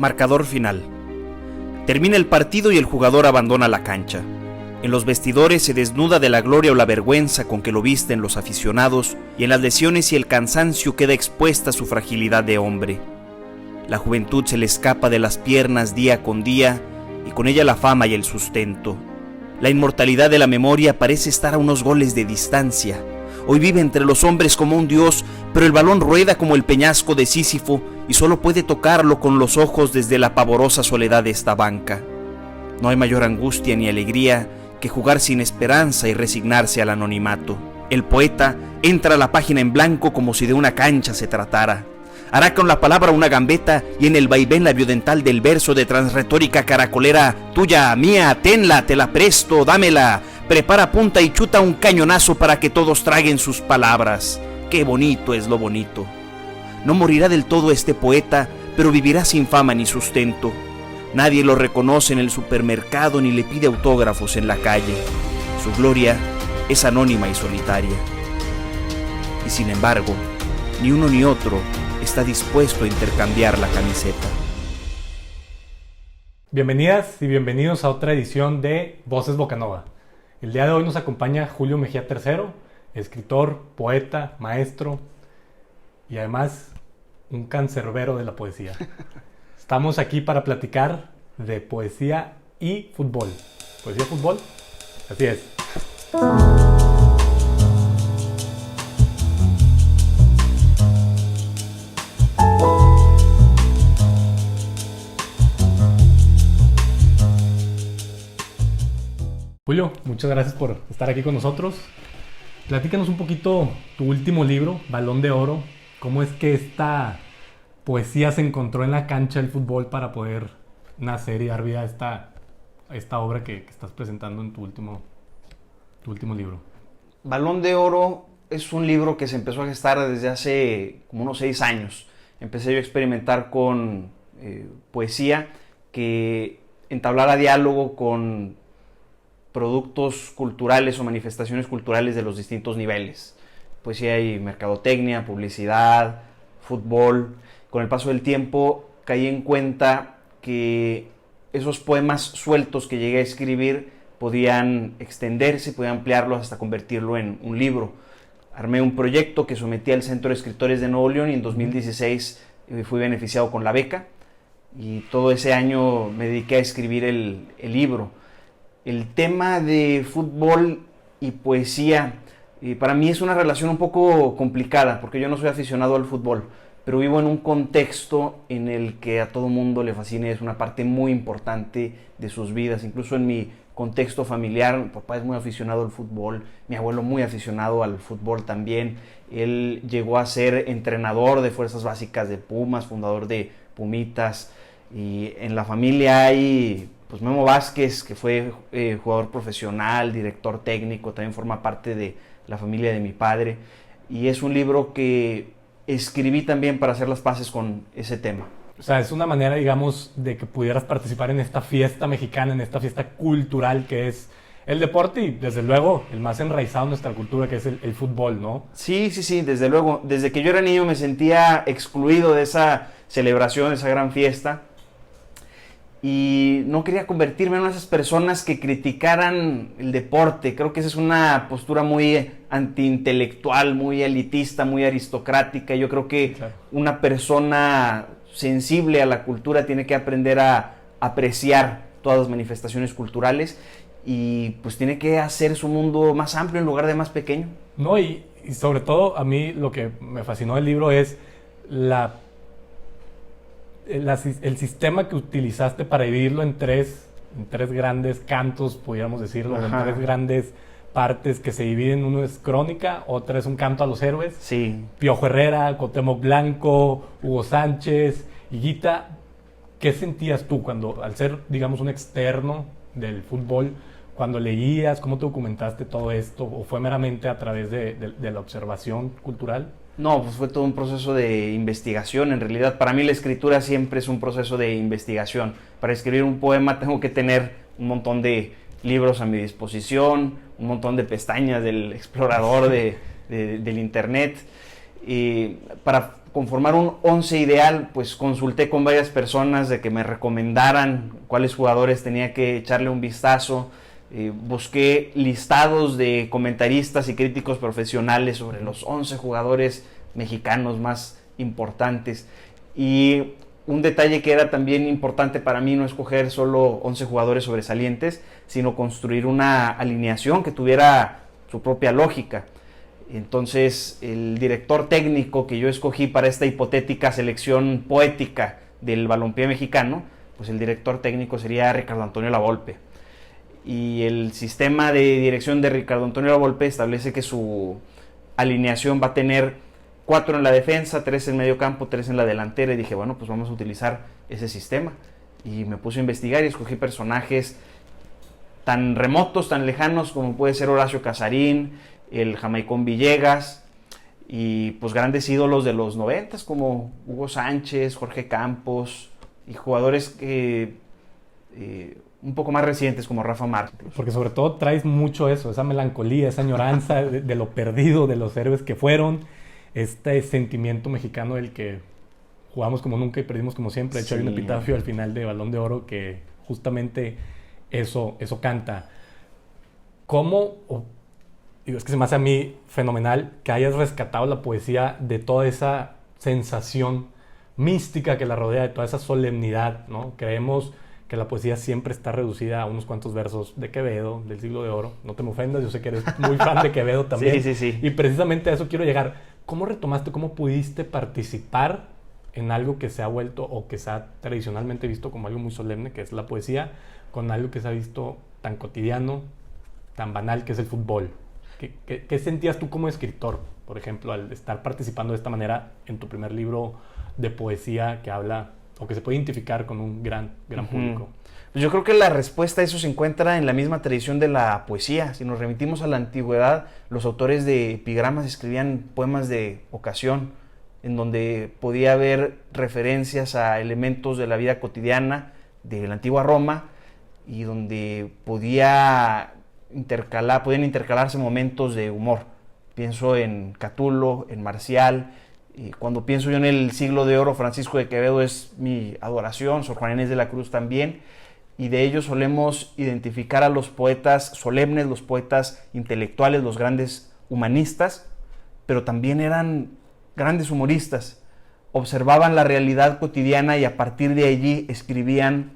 Marcador final. Termina el partido y el jugador abandona la cancha. En los vestidores se desnuda de la gloria o la vergüenza con que lo visten los aficionados, y en las lesiones y el cansancio queda expuesta su fragilidad de hombre. La juventud se le escapa de las piernas día con día, y con ella la fama y el sustento. La inmortalidad de la memoria parece estar a unos goles de distancia. Hoy vive entre los hombres como un dios, pero el balón rueda como el peñasco de Sísifo y solo puede tocarlo con los ojos desde la pavorosa soledad de esta banca. No hay mayor angustia ni alegría que jugar sin esperanza y resignarse al anonimato. El poeta entra a la página en blanco como si de una cancha se tratara. Hará con la palabra una gambeta y en el vaivén labiodental del verso de transretórica caracolera: tuya, mía, tenla, te la presto, dámela. Prepara punta y chuta un cañonazo para que todos traguen sus palabras. Qué bonito es lo bonito. No morirá del todo este poeta, pero vivirá sin fama ni sustento. Nadie lo reconoce en el supermercado ni le pide autógrafos en la calle. Su gloria es anónima y solitaria. Y sin embargo, ni uno ni otro está dispuesto a intercambiar la camiseta. Bienvenidas y bienvenidos a otra edición de Voces Bocanova. El día de hoy nos acompaña Julio Mejía III, escritor, poeta, maestro y además un cancerbero de la poesía. Estamos aquí para platicar de poesía y fútbol. ¿Poesía y fútbol? Así es. Julio, muchas gracias por estar aquí con nosotros. Platícanos un poquito tu último libro, Balón de Oro. ¿Cómo es que esta poesía se encontró en la cancha del fútbol para poder nacer y dar vida a esta obra que estás presentando en tu último libro? Balón de Oro es un libro que se empezó a gestar desde hace como unos 6 años. Empecé yo a experimentar con poesía que entablara diálogo con productos culturales o manifestaciones culturales de los distintos niveles. Poesía y mercadotecnia, publicidad, fútbol. Con el paso del tiempo caí en cuenta que esos poemas sueltos que llegué a escribir podían extenderse, podían ampliarlos hasta convertirlo en un libro. Armé un proyecto que sometí al Centro de Escritores de Nuevo León y en 2016 fui beneficiado con la beca, y todo ese año me dediqué a escribir el libro. El tema de fútbol y poesía para mí es una relación un poco complicada, porque yo no soy aficionado al fútbol, pero vivo en un contexto en el que a todo mundo le fascina, es una parte muy importante de sus vidas. Incluso en mi contexto familiar, mi papá es muy aficionado al fútbol, mi abuelo muy aficionado al fútbol también. Él llegó a ser entrenador de fuerzas básicas de Pumas, fundador de Pumitas, y en la familia hay pues Memo Vázquez, que fue jugador profesional, director técnico, también forma parte de la familia de mi padre, y es un libro que escribí también para hacer las paces con ese tema. O sea, es una manera, digamos, de que pudieras participar en esta fiesta mexicana, en esta fiesta cultural que es el deporte y, desde luego, el más enraizado en nuestra cultura, que es el fútbol, ¿no? Sí, desde luego. Desde que yo era niño me sentía excluido de esa celebración, de esa gran fiesta, y no quería convertirme en una de esas personas que criticaran el deporte. Creo que esa es una postura muy antiintelectual, muy elitista, muy aristocrática. Yo creo que una persona sensible a la cultura tiene que aprender a apreciar todas las manifestaciones culturales y pues tiene que hacer su mundo más amplio en lugar de más pequeño. No, y sobre todo a mí lo que me fascinó del libro es el sistema que utilizaste para dividirlo en tres grandes cantos, pudiéramos decirlo, en tres grandes partes que se dividen. Uno es crónica, otra es un canto a los héroes. Sí. Piojo Herrera, Cuauhtémoc Blanco, Hugo Sánchez, Higuita. ¿Qué sentías tú cuando, al ser, digamos, un externo del fútbol, cuando leías, cómo te documentaste todo esto? ¿O fue meramente a través de la observación cultural? No, pues fue todo un proceso de investigación. En realidad, para mí la escritura siempre es un proceso de investigación. Para escribir un poema tengo que tener un montón de libros a mi disposición, un montón de pestañas del explorador del internet. Y para conformar un 11 ideal, pues consulté con varias personas de que me recomendaran cuáles jugadores tenía que echarle un vistazo. Busqué listados de comentaristas y críticos profesionales sobre los 11 jugadores mexicanos más importantes. Y un detalle que era también importante para mí, no escoger solo 11 jugadores sobresalientes, sino construir una alineación que tuviera su propia lógica. Entonces, el director técnico que yo escogí para esta hipotética selección poética del balompié mexicano, pues el director técnico sería Ricardo Antonio Lavolpe. Y el sistema de dirección de Ricardo Antonio Lavolpe establece que su alineación va a tener 4 en la defensa, 3 en medio campo, 3 en la delantera. Y dije, bueno, pues vamos a utilizar ese sistema. Y me puse a investigar y escogí personajes tan remotos, tan lejanos como puede ser Horacio Casarín, el Jamaicón Villegas, y pues grandes ídolos de los 90 como Hugo Sánchez, Jorge Campos, y jugadores que un poco más recientes como Rafa Márquez. Porque sobre todo traes mucho eso, esa melancolía, esa añoranza de lo perdido, de los héroes que fueron, este sentimiento mexicano del que jugamos como nunca y perdimos como siempre. De hecho, hay un epitafio al final de Balón de Oro que justamente eso canta. ¿Cómo? Es que se me hace a mí fenomenal que hayas rescatado la poesía de toda esa sensación mística que la rodea, de toda esa solemnidad, ¿no? Creemos que la poesía siempre está reducida a unos cuantos versos de Quevedo, del Siglo de Oro. No te me ofendas, yo sé que eres muy fan de Quevedo también. Sí. Y precisamente a eso quiero llegar. ¿Cómo retomaste, cómo pudiste participar en algo que se ha vuelto o que se ha tradicionalmente visto como algo muy solemne, que es la poesía, con algo que se ha visto tan cotidiano, tan banal, que es el fútbol? ¿Qué sentías tú como escritor, por ejemplo, al estar participando de esta manera en tu primer libro de poesía que habla o que se puede identificar con un gran público? Pues yo creo que la respuesta a eso se encuentra en la misma tradición de la poesía. Si nos remitimos a la antigüedad, los autores de epigramas escribían poemas de ocasión, en donde podía haber referencias a elementos de la vida cotidiana de la antigua Roma, y donde podían intercalarse momentos de humor. Pienso en Catulo, en Marcial. Cuando pienso yo en el Siglo de Oro, Francisco de Quevedo es mi adoración, Sor Juana Inés de la Cruz también, y de ellos solemos identificar a los poetas solemnes, los poetas intelectuales, los grandes humanistas, pero también eran grandes humoristas. Observaban la realidad cotidiana y a partir de allí escribían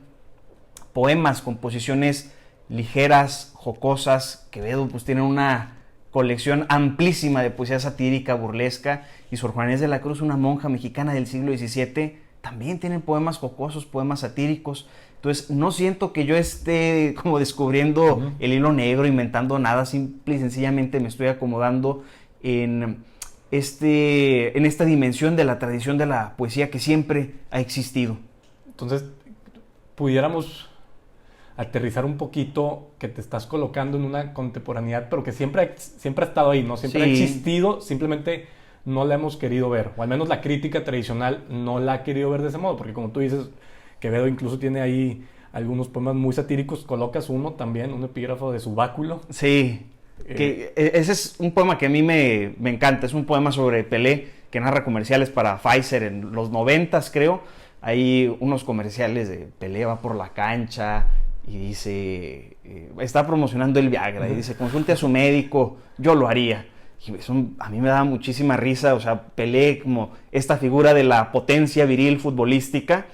poemas, composiciones ligeras, jocosas. Quevedo pues tiene una colección amplísima de poesía satírica, burlesca, y Sor Juana Inés de la Cruz, una monja mexicana del siglo XVII, también tienen poemas jocosos, poemas satíricos. Entonces no siento que yo esté como descubriendo el hilo negro, inventando nada, simple y sencillamente me estoy acomodando en esta dimensión de la tradición de la poesía que siempre ha existido. Entonces, pudiéramos aterrizar un poquito que te estás colocando en una contemporaneidad, pero que siempre ha estado ahí, ¿no? Siempre ha existido, simplemente no la hemos querido ver, o al menos la crítica tradicional no la ha querido ver de ese modo, porque como tú dices, Quevedo incluso tiene ahí algunos poemas muy satíricos, colocas uno también, un epígrafo de su báculo. Sí, que ese es un poema que a mí me encanta, es un poema sobre Pelé, que narra comerciales para Pfizer en los 90s, creo. Hay unos comerciales de Pelé va por la cancha y dice, está promocionando el Viagra, y dice, consulte a su médico, yo lo haría. Y eso a mí me daba muchísima risa, o sea, Pelé como esta figura de la potencia viril futbolística,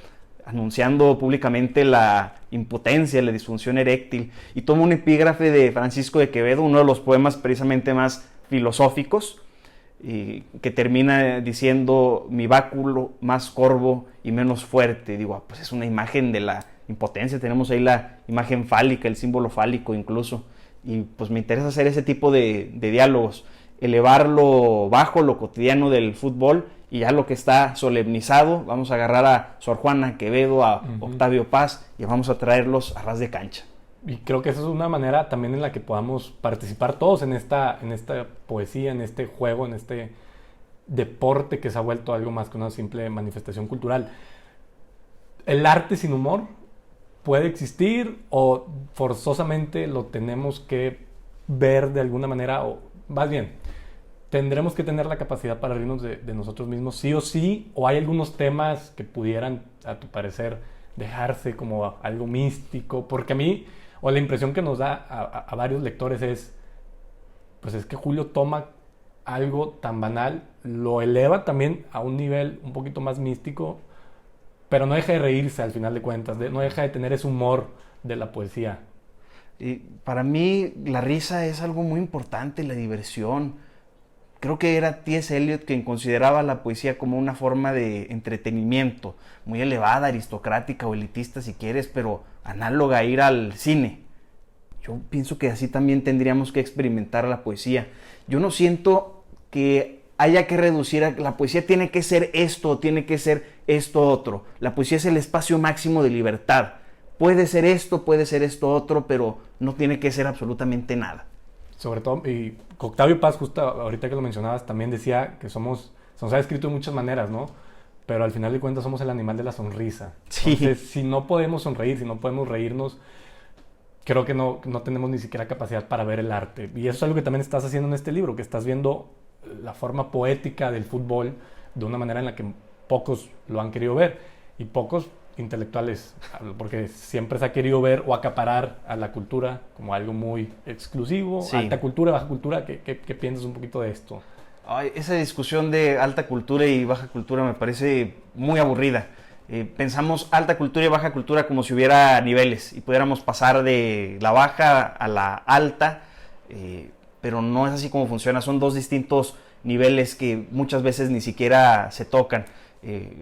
anunciando públicamente la impotencia, la disfunción eréctil, y toma un epígrafe de Francisco de Quevedo, uno de los poemas precisamente más filosóficos, que termina diciendo, mi báculo más corvo y menos fuerte. Digo, pues es una imagen de la impotencia, tenemos ahí la imagen fálica, el símbolo fálico incluso, y pues me interesa hacer ese tipo de diálogos, elevar lo bajo, lo cotidiano del fútbol, y ya lo que está solemnizado, vamos a agarrar a Sor Juana Quevedo, a Octavio Paz, y vamos a traerlos a ras de cancha. Y creo que esa es una manera también en la que podamos participar todos en esta poesía, en este juego, en este deporte que se ha vuelto algo más que una simple manifestación cultural. ¿El arte sin humor puede existir o forzosamente lo tenemos que ver de alguna manera? O más bien, tendremos que tener la capacidad para reírnos de nosotros mismos, sí o sí, o hay algunos temas que pudieran, a tu parecer, dejarse como algo místico, porque a mí, o la impresión que nos da a varios lectores es, pues es que Julio toma algo tan banal, lo eleva también a un nivel un poquito más místico, pero no deja de reírse al final de cuentas, no deja de tener ese humor de la poesía. Y para mí la risa es algo muy importante, la diversión. Creo que era T.S. Eliot quien consideraba la poesía como una forma de entretenimiento, muy elevada, aristocrática o elitista si quieres, pero análoga a ir al cine. Yo pienso que así también tendríamos que experimentar la poesía. Yo no siento que haya que reducir a la poesía tiene que ser esto o tiene que ser esto otro. La poesía es el espacio máximo de libertad. Puede ser esto otro, pero no tiene que ser absolutamente nada. Sobre todo, y Octavio Paz, justo ahorita que lo mencionabas, también decía que se nos ha escrito de muchas maneras, ¿no? Pero al final de cuentas somos el animal de la sonrisa. Sí. Entonces, si no podemos sonreír, si no podemos reírnos, creo que no tenemos ni siquiera capacidad para ver el arte. Y eso es algo que también estás haciendo en este libro, que estás viendo la forma poética del fútbol de una manera en la que pocos lo han querido ver. Y pocos intelectuales, porque siempre se ha querido ver o acaparar a la cultura como algo muy exclusivo, sí. Alta cultura, baja cultura. ¿Qué piensas un poquito de esto? Ay, esa discusión de alta cultura y baja cultura me parece muy aburrida. Pensamos alta cultura y baja cultura como si hubiera niveles y pudiéramos pasar de la baja a la alta, pero no es así como funciona. Son dos distintos niveles que muchas veces ni siquiera se tocan.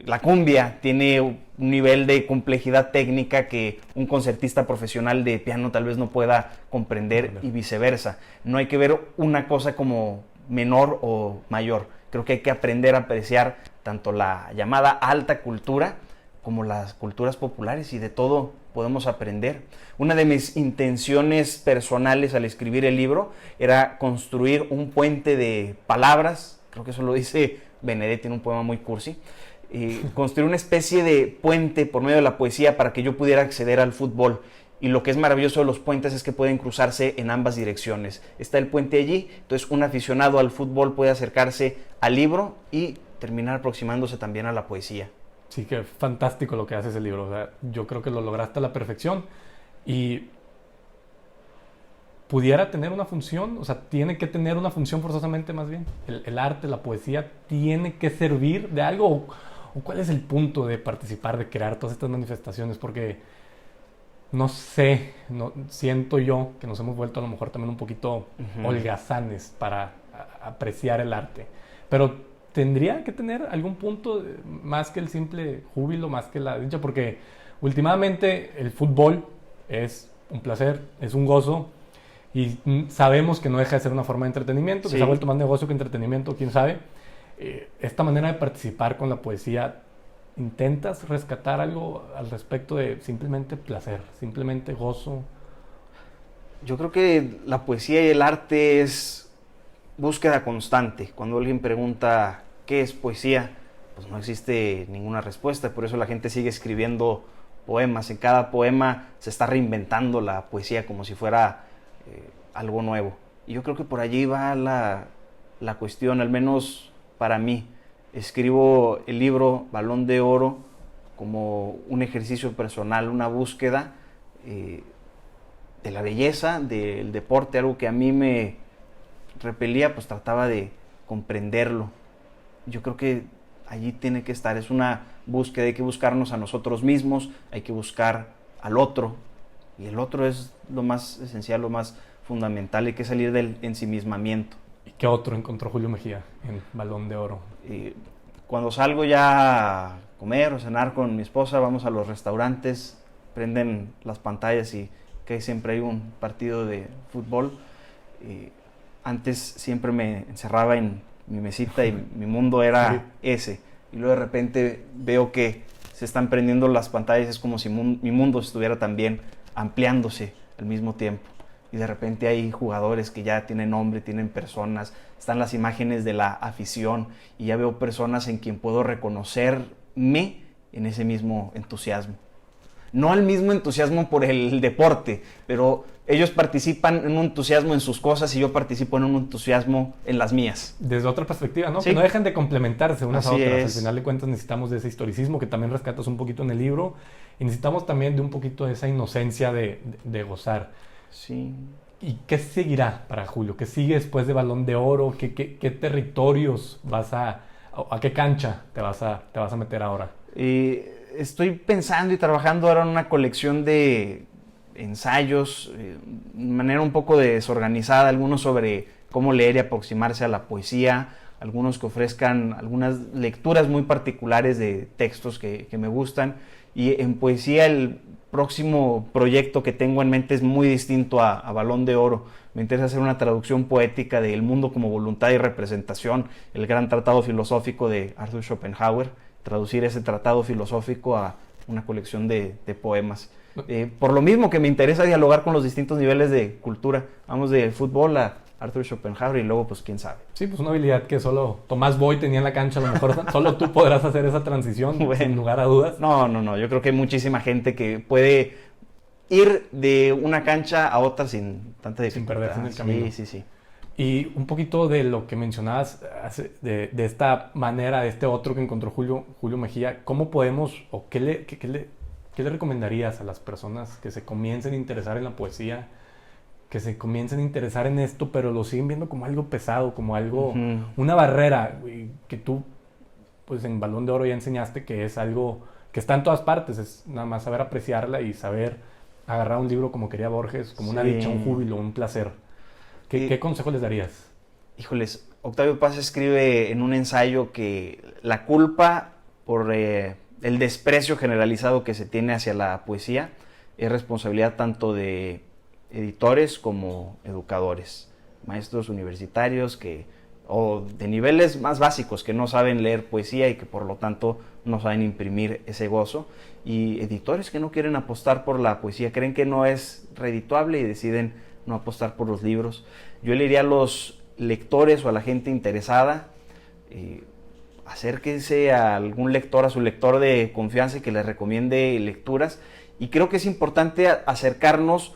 La cumbia tiene un nivel de complejidad técnica que un concertista profesional de piano tal vez no pueda comprender y viceversa. No hay que ver una cosa como menor o mayor. Creo que hay que aprender a apreciar tanto la llamada alta cultura como las culturas populares, y de todo podemos aprender. Una de mis intenciones personales al escribir el libro era construir un puente de palabras. Creo que eso lo dice Benedetti en un poema muy cursi. Construir una especie de puente por medio de la poesía para que yo pudiera acceder al fútbol. Y lo que es maravilloso de los puentes es que pueden cruzarse en ambas direcciones. Está el puente allí, entonces un aficionado al fútbol puede acercarse al libro y terminar aproximándose también a la poesía. Sí, que fantástico lo que hace ese libro. O sea, yo creo que lo lograste a la perfección y pudiera tener una función, o sea, tiene que tener una función forzosamente más bien. El arte, la poesía, tiene que servir de algo. ¿O cuál es el punto de participar, de crear todas estas manifestaciones? Porque no sé, siento yo que nos hemos vuelto a lo mejor también un poquito holgazanes para apreciar el arte. Pero tendría que tener algún punto más que el simple júbilo, más que la dicha, porque últimamente el fútbol es un placer, es un gozo, y sabemos que no deja de ser una forma de entretenimiento, que se ha vuelto más negocio que entretenimiento, quién sabe. Esta manera de participar con la poesía, ¿intentas rescatar algo al respecto de simplemente placer, simplemente gozo? Yo creo que la poesía y el arte es búsqueda constante. Cuando alguien pregunta qué es poesía, pues no existe ninguna respuesta. Por eso la gente sigue escribiendo poemas. En cada poema se está reinventando la poesía como si fuera algo nuevo. Y yo creo que por allí va la cuestión, al menos para mí. Escribo el libro Balón de Oro como un ejercicio personal, una búsqueda de la belleza, del deporte, algo que a mí me repelía, pues trataba de comprenderlo. Yo creo que allí tiene que estar, es una búsqueda, hay que buscarnos a nosotros mismos, hay que buscar al otro, y el otro es lo más esencial, lo más fundamental, hay que salir del ensimismamiento. ¿Y qué otro encontró Julio Mejía en Balón de Oro? Cuando salgo ya a comer o cenar con mi esposa, vamos a los restaurantes, prenden las pantallas y que siempre hay un partido de fútbol. Antes siempre me encerraba en mi mesita y mi mundo era ese. Y luego de repente veo que se están prendiendo las pantallas, es como si mi mundo estuviera también ampliándose al mismo tiempo. Y de repente hay jugadores que ya tienen nombre, tienen personas, están las imágenes de la afición y ya veo personas en quien puedo reconocerme en ese mismo entusiasmo. no al mismo entusiasmo por el deporte, pero ellos participan en un entusiasmo en sus cosas y yo participo en un entusiasmo en las mías. Desde otra perspectiva, ¿no? Sí. Que no dejan de complementarse unas a Así otras. es. Al final de cuentas necesitamos de ese historicismo que también rescatas un poquito en el libro y necesitamos también de un poquito de esa inocencia de gozar. Sí. ¿Y qué seguirá para Julio? ¿Qué sigue después de Balón de Oro? ¿Qué territorios a qué cancha te vas a meter ahora? Estoy pensando y trabajando ahora en una colección de ensayos, de manera un poco desorganizada, algunos sobre cómo leer y aproximarse a la poesía, algunos que ofrezcan algunas lecturas muy particulares de textos que me gustan, y en poesía el próximo proyecto que tengo en mente es muy distinto a Balón de Oro. Me interesa hacer una traducción poética de El mundo como voluntad y representación, el gran tratado filosófico de Arthur Schopenhauer, traducir ese tratado filosófico a una colección de poemas. Por lo mismo que me interesa dialogar con los distintos niveles de cultura. Vamos de fútbol a Arthur Schopenhauer y luego, pues, quién sabe. Sí, pues una habilidad que solo Tomás Boy tenía en la cancha. A lo mejor solo tú podrás hacer esa transición, Bueno. sin lugar a dudas. No. Yo creo que hay muchísima gente que puede ir de una cancha a otra sin tanta dificultad. Sin perderse en el camino. Sí. Y un poquito de lo que mencionabas, de esta manera, de este otro que encontró Julio Mejía, ¿cómo podemos o qué le recomendarías a las personas que se comiencen a interesar en la poesía, que se comiencen a interesar en esto, pero lo siguen viendo como algo pesado, como algo, una barrera, que tú, pues en Balón de Oro ya enseñaste que es algo que está en todas partes, es nada más saber apreciarla y saber agarrar un libro como quería Borges, como una dicha, un júbilo, un placer? ¿Qué consejo les darías? Híjoles, Octavio Paz escribe en un ensayo que la culpa por el desprecio generalizado que se tiene hacia la poesía es responsabilidad tanto de editores como educadores, maestros universitarios o de niveles más básicos que no saben leer poesía y que por lo tanto no saben imprimir ese gozo, y editores que no quieren apostar por la poesía, creen que no es redituable y deciden no apostar por los libros. Yo le diría a los lectores o a la gente interesada, acérquense a algún lector, a su lector de confianza y que les recomiende lecturas, y creo que es importante acercarnos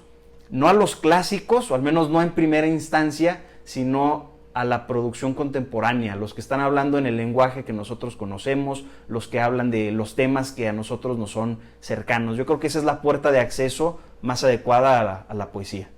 no a los clásicos, o al menos no en primera instancia, sino a la producción contemporánea, los que están hablando en el lenguaje que nosotros conocemos, los que hablan de los temas que a nosotros nos son cercanos. Yo creo que esa es la puerta de acceso más adecuada a la poesía.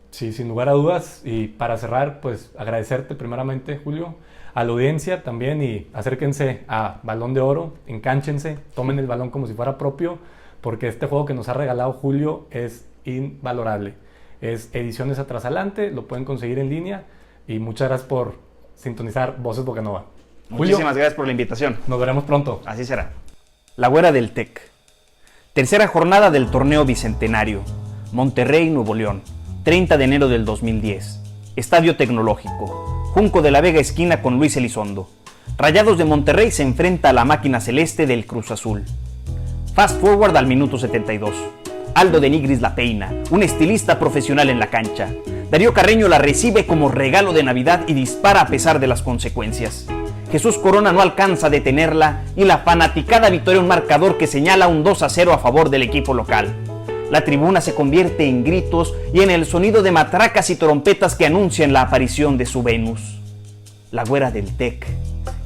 Sí, sin lugar a dudas. Y para cerrar, pues agradecerte primeramente, Julio, a la audiencia también, y acérquense a Balón de Oro, encánchense, tomen el balón como si fuera propio, porque este juego que nos ha regalado Julio es invalorable. Es Ediciones Atrasalante, lo pueden conseguir en línea, y muchas gracias por sintonizar Voces Bocanova. Muchísimas gracias por la invitación. Nos veremos pronto. Así será. La Güera del Tec. Tercera jornada del torneo bicentenario. Monterrey, Nuevo León. 30 de enero del 2010. Estadio Tecnológico. Junco de la Vega esquina con Luis Elizondo. Rayados de Monterrey se enfrenta a la máquina celeste del Cruz Azul. Fast forward al minuto 72. Aldo de Nigris la peina, un estilista profesional en la cancha. Darío Carreño la recibe como regalo de Navidad y dispara a pesar de las consecuencias. Jesús Corona no alcanza a detenerla y la fanaticada victoria un marcador que señala un 2-0 a favor del equipo local. La tribuna se convierte en gritos y en el sonido de matracas y trompetas que anuncian la aparición de su Venus. La Güera del Tec,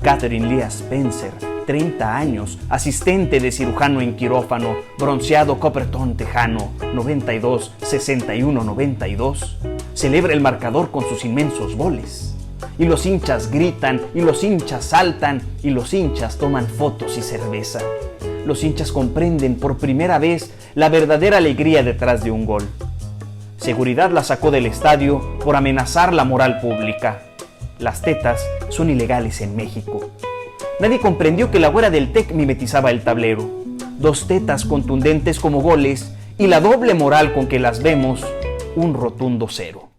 Catherine Lee Spencer, 30 años, asistente de cirujano en quirófano, bronceado Copperton tejano, 92, 61, 92, celebra el marcador con sus inmensos goles. Y los hinchas gritan, y los hinchas saltan, y los hinchas toman fotos y cerveza. Los hinchas comprenden por primera vez la verdadera alegría detrás de un gol. Seguridad la sacó del estadio por amenazar la moral pública. Las tetas son ilegales en México. Nadie comprendió que la Güera del Tec mimetizaba el tablero. 2 tetas contundentes como goles y la doble moral con que las vemos, un rotundo 0.